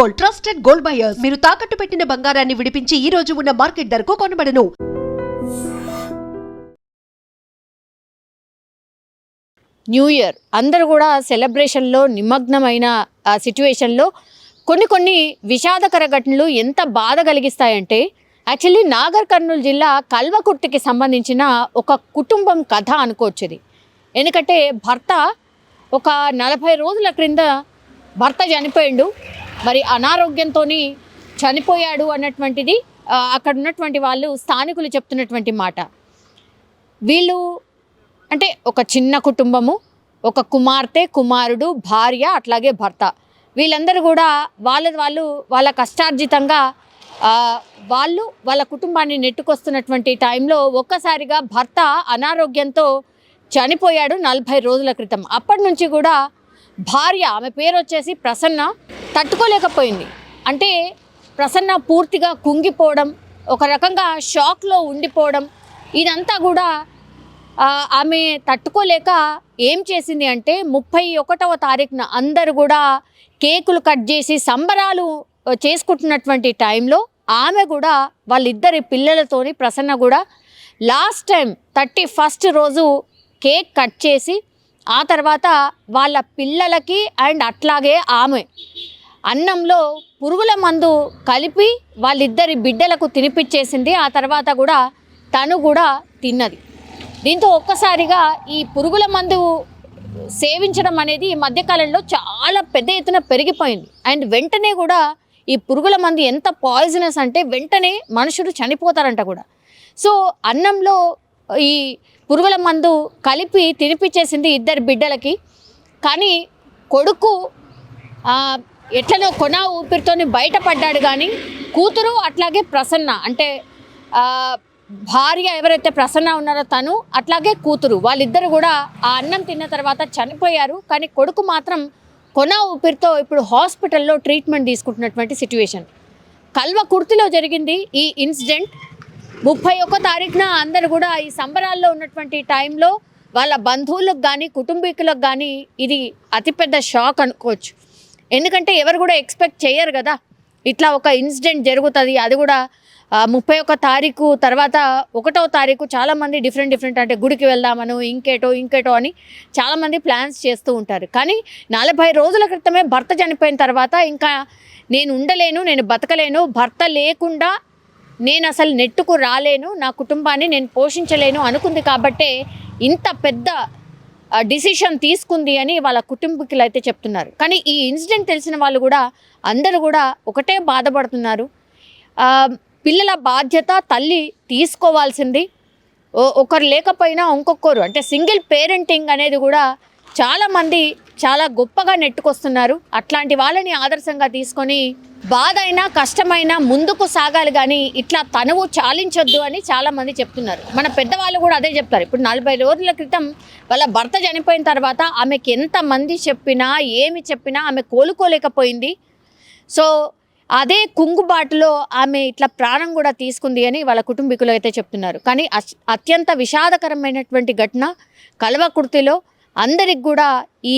Gold, trusted gold buyers. మీరు తాకట్టు పెట్టిన బంగారాన్ని విడిపించి ఈ రోజు ఉన్న మార్కెట్ ధరకు కొనబడను. న్యూ ఇయర్ అందరూ కూడా సెలబ్రేషన్లో నిమగ్నమైన సిచ్యువేషన్లో కొన్ని విషాదకర ఘటనలు ఎంత బాధ కలిగిస్తాయంటే, యాక్చువల్లీ నాగర్ కర్నూలు జిల్లా కల్వకుర్తికి సంబంధించిన ఒక కుటుంబం కథ అనుకోవచ్చు ఇది. ఎందుకంటే భర్త ఒక 40 రోజుల క్రింద భర్త చనిపోయిండు, మరి అనారోగ్యంతో చనిపోయాడు అన్నటువంటిది అక్కడ ఉన్నటువంటి వాళ్ళు స్థానికులు చెప్తున్నటువంటి మాట. వీళ్ళు అంటే ఒక చిన్న కుటుంబము, ఒక కుమార్తె, కుమారుడు, భార్య, అట్లాగే భర్త. వీళ్ళందరూ కూడా వాళ్ళ కష్టార్జితంగా వాళ్ళ కుటుంబాన్ని నెట్టుకొస్తున్నటువంటి టైంలో ఒక్కసారిగా భర్త అనారోగ్యంతో చనిపోయాడు 40 రోజుల క్రితం. అప్పటి నుంచి కూడా భార్య, ఆమె పేరు వచ్చేసి ప్రసన్న, తట్టుకోలేకపోయింది. అంటే ప్రసన్న పూర్తిగా కుంగిపోవడం, ఒక రకంగా షాక్లో ఉండిపోవడం, ఇదంతా కూడా ఆమె తట్టుకోలేక ఏం చేసింది అంటే 31వ తారీఖున అందరూ కూడా కేకులు కట్ చేసి సంబరాలు చేసుకుంటున్నటువంటి టైంలో ఆమె కూడా వాళ్ళిద్దరి పిల్లలతోని ప్రసన్న కూడా లాస్ట్ టైం 31st రోజు కేక్ కట్ చేసి ఆ తర్వాత వాళ్ళ పిల్లలకి అండ్ అట్లాగే ఆమె అన్నంలో పురుగుల మందు కలిపి వాళ్ళిద్దరి బిడ్డలకు తినిపించేసింది. ఆ తర్వాత కూడా తను కూడా తిన్నది. దీంతో ఒక్కసారిగా ఈ పురుగుల మందు సేవించడం అనేది ఈ మధ్యకాలంలో చాలా పెద్ద ఎత్తున పెరిగిపోయింది. అండ్ వెంటనే కూడా ఈ పురుగుల మందు ఎంత పాయిజనస్ అంటే వెంటనే మనుషులు చనిపోతారంట కూడా. సో అన్నంలో ఈ పురుగుల మందు కలిపి తినిపించేసింది ఇద్దరు బిడ్డలకి. కానీ కొడుకు ఎట్లనో కొన ఊపిరితో బయటపడ్డాడు. కానీ కూతురు అట్లాగే ప్రసన్న, అంటే భార్య ఎవరైతే ప్రసన్న ఉన్నారో తను, అట్లాగే కూతురు, వాళ్ళిద్దరు కూడా ఆ అన్నం తిన్న తర్వాత చనిపోయారు. కానీ కొడుకు మాత్రం కొన ఊపిరితో ఇప్పుడు హాస్పిటల్లో ట్రీట్మెంట్ తీసుకుంటున్నటువంటి సిచ్యువేషన్. కల్వకుర్తిలో జరిగింది ఈ ఇన్సిడెంట్. 31వ తారీఖున అందరూ కూడా ఈ సంబరాల్లో ఉన్నటువంటి టైంలో వాళ్ళ బంధువులకు కానీ కుటుంబీకులకు కానీ ఇది అతిపెద్ద షాక్ అనుకోవచ్చు. ఎందుకంటే ఎవరు కూడా ఎక్స్పెక్ట్ చేయరు కదా ఇట్లా ఒక ఇన్సిడెంట్ జరుగుతుంది. అది కూడా 31వ తారీఖు తర్వాత 1వ తారీఖు చాలామంది డిఫరెంట్ అంటే గుడికి వెళ్దామను ఇంకేటో అని చాలామంది ప్లాన్స్ చేస్తూ ఉంటారు. కానీ 40 రోజుల క్రితమే భర్త చనిపోయిన తర్వాత ఇంకా నేను ఉండలేను, నేను బతకలేను, భర్త లేకుండా నేను అసలు నెట్టుకు రాలేను, నా కుటుంబాన్ని నేను పోషించలేను అనుకుంది. కాబట్టే ఇంత పెద్ద డిసిషన్ తీసుకుంది అని వాళ్ళ కుటుంబీకులు అయితే చెప్తున్నారు. కానీ ఈ ఇన్సిడెంట్ తెలిసిన వాళ్ళు కూడా అందరూ కూడా ఒకటే బాధపడుతున్నారు. పిల్లల బాధ్యత తల్లి తీసుకోవాల్సింది. ఒకరు లేకపోయినా ఇంకొకరు, అంటే సింగిల్ పేరెంటింగ్ అనేది కూడా చాలామంది చాలా గొప్పగా నెట్టుకొస్తున్నారు. అట్లాంటి వాళ్ళని ఆదర్శంగా తీసుకొని బాధ అయినా కష్టమైనా ముందుకు సాగాలి, కానీ ఇట్లా తనువు చాలించొద్దు అని చాలామంది చెప్తున్నారు. మన పెద్దవాళ్ళు కూడా అదే చెప్తారు. ఇప్పుడు 40 రోజుల క్రితం వాళ్ళ భర్త చనిపోయిన తర్వాత ఆమెకి ఎంతమంది చెప్పినా ఏమి చెప్పినా ఆమె కోలుకోలేకపోయింది. సో అదే కుంగుబాటులో ఆమె ఇట్లా ప్రాణం కూడా తీసుకుంది అని వాళ్ళ కుటుంబీకులు అయితే చెప్తున్నారు. కానీ అత్యంత విషాదకరమైనటువంటి ఘటన కల్వకుర్తిలో. అందరికి కూడా ఈ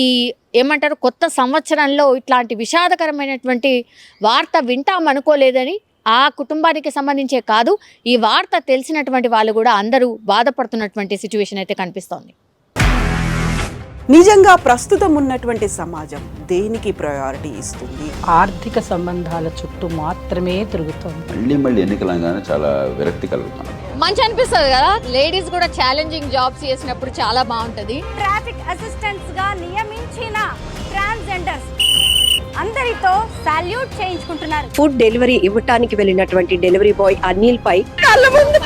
ఏమంటారు కొత్త సంవత్సరంలో ఇట్లాంటి విషాదకరమైనటువంటి వార్త వింటామనుకోలేదని ఆ కుటుంబానికి సంబంధించే కాదు, ఈ వార్త తెలిసినటువంటి వాళ్ళు కూడా అందరూ బాధపడుతున్నటువంటి సిచ్యువేషన్ అయితే కనిపిస్తోంది. నిజంగా ప్రస్తుతం ఉన్నటువంటి సమాజం దేనికి ప్రయారిటీ ఇస్తుంది? ఆర్థిక సంబంధాల చుట్టూ మాత్రమే తిరుగుతోంది. మళ్ళీ ఎన్నికలంగానే చాలా విరక్తి కలుగుతున్నాం. మంచి అనిపిస్తుంది కదా, లేడీస్ కూడా ఛాలెంజింగ్ జాబ్స్ చేసినప్పుడు చాలా బాగుంటది. ట్రాఫిక్ అసిస్టెంట్స్ గా నియమించిన ట్రాన్స్జెండర్స్ అందరితో సాల్యూట్ చేయించుకుంటున్నారు. ఫుడ్ డెలివరీ ఇవ్వటానికి వెళ్ళినటువంటి డెలివరీ బాయ్ అనిల్ పై కళ్ళ ముందు